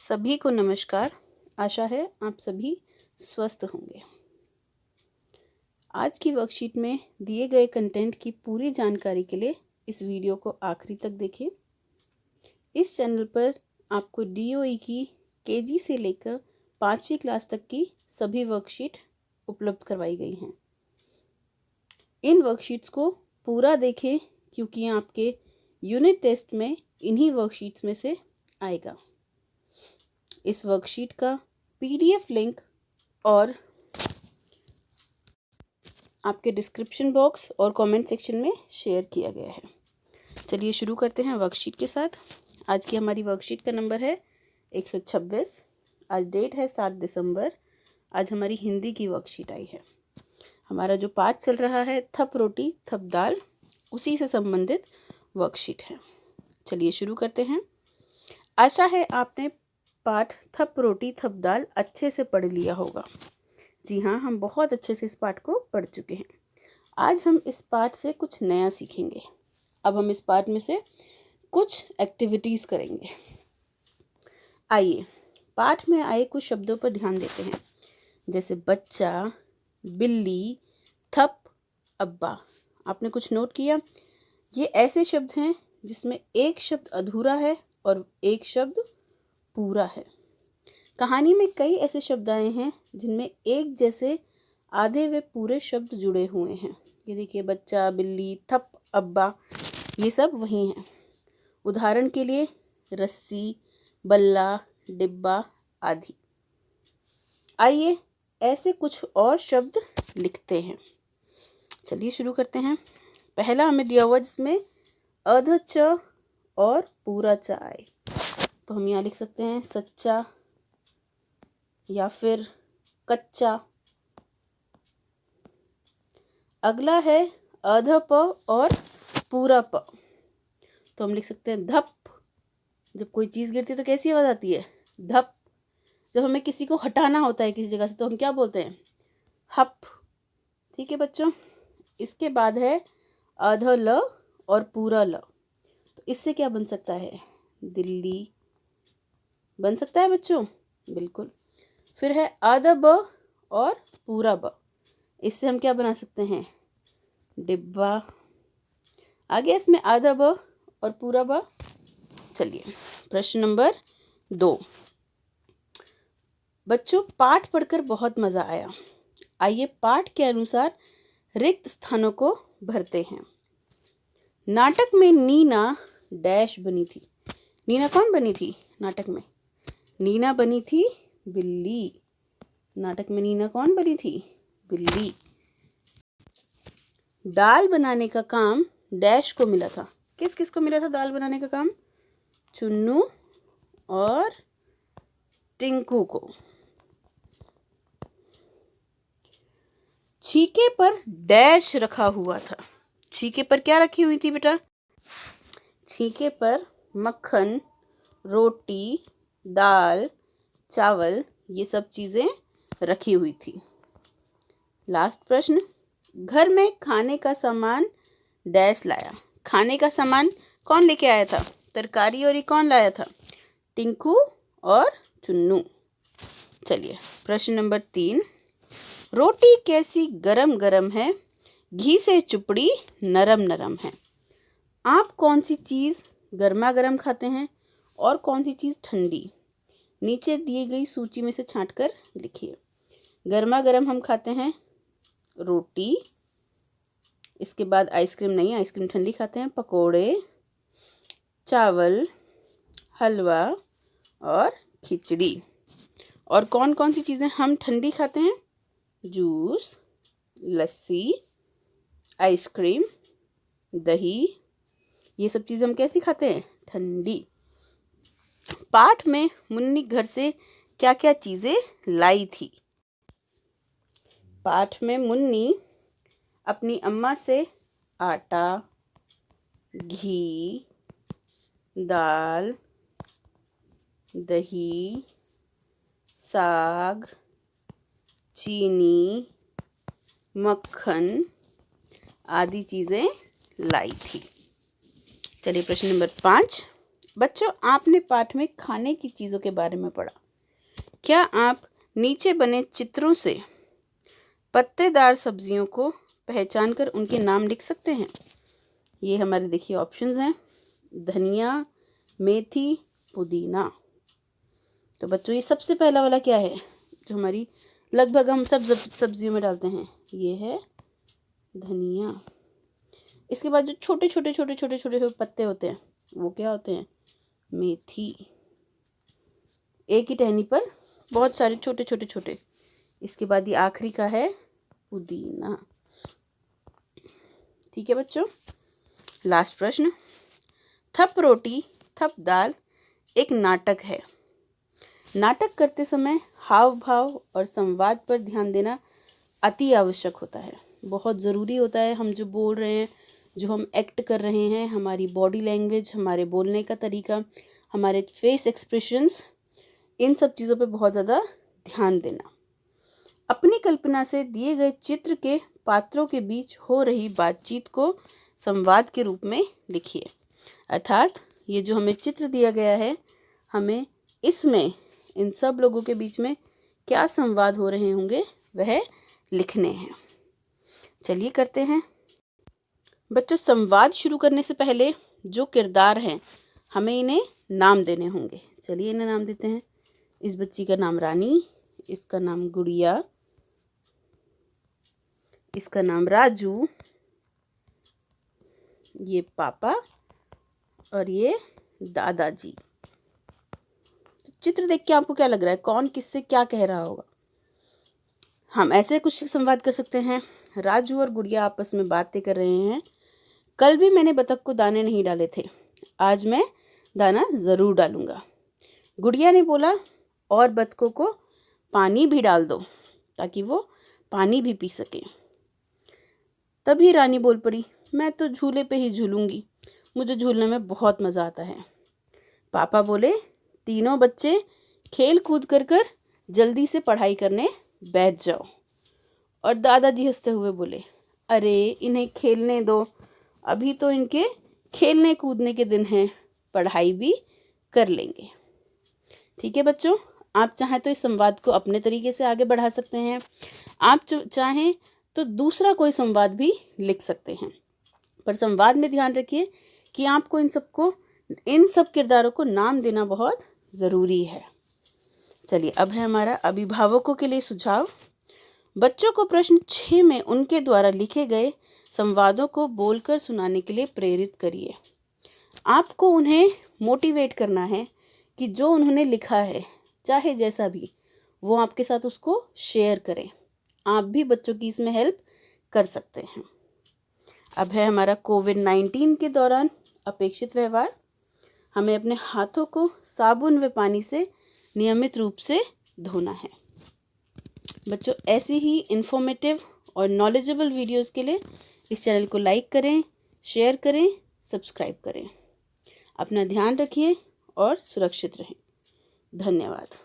सभी को नमस्कार। आशा है आप सभी स्वस्थ होंगे। आज की वर्कशीट में दिए गए कंटेंट की पूरी जानकारी के लिए इस वीडियो को आखिरी तक देखें। इस चैनल पर आपको DOE की KG से लेकर 5वीं क्लास तक की सभी वर्कशीट उपलब्ध करवाई गई हैं। इन वर्कशीट्स को पूरा देखें क्योंकि आपके यूनिट टेस्ट में इन्हीं वर्कशीट्स में से आएगा। इस वर्कशीट का PDF लिंक और आपके डिस्क्रिप्शन बॉक्स और कमेंट सेक्शन में शेयर किया गया है। चलिए शुरू करते हैं वर्कशीट के साथ। आज की हमारी वर्कशीट का नंबर है 126। आज डेट है 7 दिसंबर। आज हमारी हिंदी की वर्कशीट आई है। हमारा जो पाठ चल रहा है थप रोटी थप दाल, उसी से संबंधित वर्कशीट है। चलिए शुरू करते हैं। आशा है आपने पाठ थप रोटी थप दाल अच्छे से पढ़ लिया होगा। जी हाँ, हम बहुत अच्छे से इस पाठ को पढ़ चुके हैं। आज हम इस पाठ से कुछ नया सीखेंगे। अब हम इस पाठ में से कुछ एक्टिविटीज़ करेंगे। आइए पाठ में आए कुछ शब्दों पर ध्यान देते हैं, जैसे बच्चा, बिल्ली, थप, अब्बा। आपने कुछ नोट किया? ये ऐसे शब्द हैं जिसमें एक शब्द अधूरा है और एक शब्द पूरा है। कहानी में कई ऐसे शब्द आए हैं जिनमें एक जैसे आधे व पूरे शब्द जुड़े हुए हैं। ये देखिए, बच्चा, बिल्ली, थप, अब्बा, ये सब वही हैं। उदाहरण के लिए रस्सी, बल्ला, डिब्बा आदि। आइए ऐसे कुछ और शब्द लिखते हैं। चलिए शुरू करते हैं। पहला हमें दिया हुआ जिसमें अध च और पूरा च आए, तो हम यहाँ लिख सकते हैं सच्चा या फिर कच्चा। अगला है अध प और पूरा प, तो हम लिख सकते हैं धप। जब कोई चीज़ गिरती है तो कैसी आवाज़ आती है? धप। जब हमें किसी को हटाना होता है किसी जगह से तो हम क्या बोलते हैं? हप। ठीक है बच्चों। इसके बाद है अध ल और पूरा ल, तो इससे क्या बन सकता है? दिल्ली बन सकता है बच्चों, बिल्कुल। फिर है आधा ब और पूरा ब, इससे हम क्या बना सकते हैं? डिब्बा। आगे इसमें आधा ब और पूरा ब। चलिए प्रश्न नंबर 2। बच्चों, पाठ पढ़कर बहुत मज़ा आया। आइए पाठ के अनुसार रिक्त स्थानों को भरते हैं। नाटक में नीना डैश बनी थी। नीना कौन बनी थी नाटक में? नीना बनी थी बिल्ली। नाटक में नीना कौन बनी थी? बिल्ली। दाल बनाने का काम डैश को मिला था। किस किस को मिला था दाल बनाने का काम? चुन्नू और टिंकू को। छीके पर डैश रखा हुआ था। छीके पर क्या रखी हुई थी बेटा? छीके पर मक्खन, रोटी, दाल, चावल, ये सब चीज़ें रखी हुई थी। लास्ट प्रश्न, घर में खाने का सामान डैश लाया। खाने का सामान कौन लेके आया था? तरकारी और ये कौन लाया था? टिंकू और चुन्नू। चलिए प्रश्न नंबर 3। रोटी कैसी गरम गरम है, घी से चुपड़ी नरम नरम है। आप कौन सी चीज़ गर्मा गर्म खाते हैं और कौन सी चीज़ ठंडी? नीचे दी गई सूची में से छांटकर लिखिए। गर्मा गर्म हम खाते हैं रोटी, इसके बाद आइसक्रीम नहीं, आइसक्रीम ठंडी खाते हैं। पकोड़े, चावल, हलवा और खिचड़ी। और कौन कौन सी चीज़ें हम ठंडी खाते हैं? जूस, लस्सी, आइसक्रीम, दही, ये सब चीज़ें हम कैसी खाते हैं? ठंडी। पाठ में मुन्नी घर से क्या क्या चीज़ें लाई थी? पाठ में मुन्नी अपनी अम्मा से आटा, घी, दाल, दही, साग, चीनी, मक्खन आदि चीज़ें लाई थी। चलिए प्रश्न नंबर 5। बच्चों, आपने पाठ में खाने की चीज़ों के बारे में पढ़ा। क्या आप नीचे बने चित्रों से पत्तेदार सब्जियों को पहचान कर उनके नाम लिख सकते हैं? ये हमारे देखिए ऑप्शंस हैं, धनिया, मेथी, पुदीना। तो बच्चों ये सबसे पहला वाला क्या है जो हमारी लगभग हम सब सब्जियों में डालते हैं? ये है धनिया। इसके बाद जो छोटे छोटे छोटे छोटे छोटे पत्ते होते हैं वो क्या होते हैं? मेथी। एक ही टहनी पर बहुत सारे छोटे छोटे छोटे। इसके बाद ये आखिरी का है पुदीना। ठीक है बच्चों, लास्ट प्रश्न। थप रोटी थप दाल एक नाटक है। नाटक करते समय हाव भाव और संवाद पर ध्यान देना अति आवश्यक होता है, बहुत ज़रूरी होता है। हम जो बोल रहे हैं, जो हम एक्ट कर रहे हैं, हमारी बॉडी लैंग्वेज, हमारे बोलने का तरीका, हमारे फेस एक्सप्रेशंस, इन सब चीज़ों पे बहुत ज़्यादा ध्यान देना। अपनी कल्पना से दिए गए चित्र के पात्रों के बीच हो रही बातचीत को संवाद के रूप में लिखिए। अर्थात ये जो हमें चित्र दिया गया है, हमें इसमें इन सब लोगों के बीच में क्या संवाद हो रहे होंगे वह लिखने हैं। चलिए करते हैं। बच्चों, संवाद शुरू करने से पहले जो किरदार हैं हमें इन्हें नाम देने होंगे। चलिए इन्हें नाम देते हैं। इस बच्ची का नाम रानी, इसका नाम गुड़िया, इसका नाम राजू, ये पापा और ये दादाजी। तो चित्र देख के आपको क्या लग रहा है, कौन किससे क्या कह रहा होगा? हम ऐसे कुछ संवाद कर सकते हैं। राजू और गुड़िया आपस में बातें कर रहे हैं। कल भी मैंने बतख को दाने नहीं डाले थे, आज मैं दाना ज़रूर डालूंगा। गुड़िया ने बोला, और बतखों को पानी भी डाल दो ताकि वो पानी भी पी सके। तभी रानी बोल पड़ी, मैं तो झूले पे ही झूलूंगी, मुझे झूलने में बहुत मज़ा आता है। पापा बोले, तीनों बच्चे खेल कूद कर जल्दी से पढ़ाई करने बैठ जाओ। और दादाजी हंसते हुए बोले, अरे इन्हें खेलने दो, अभी तो इनके खेलने कूदने के दिन हैं, पढ़ाई भी कर लेंगे। ठीक है बच्चों, आप चाहें तो इस संवाद को अपने तरीके से आगे बढ़ा सकते हैं। आप चाहें तो दूसरा कोई संवाद भी लिख सकते हैं, पर संवाद में ध्यान रखिए कि आपको इन सब किरदारों को नाम देना बहुत ज़रूरी है। चलिए, अब है हमारा अभिभावकों के लिए सुझाव। बच्चों को प्रश्न 6 में उनके द्वारा लिखे गए संवादों को बोलकर सुनाने के लिए प्रेरित करिए। आपको उन्हें मोटिवेट करना है कि जो उन्होंने लिखा है, चाहे जैसा भी, वो आपके साथ उसको शेयर करें। आप भी बच्चों की इसमें हेल्प कर सकते हैं। अब है हमारा कोविड-19 के दौरान अपेक्षित व्यवहार। हमें अपने हाथों को साबुन व पानी से नियमित रूप से धोना है। बच्चों, ऐसी ही इन्फॉर्मेटिव और नॉलेजेबल वीडियोस के लिए इस चैनल को लाइक करें, शेयर करें, सब्सक्राइब करें। अपना ध्यान रखिए और सुरक्षित रहें। धन्यवाद।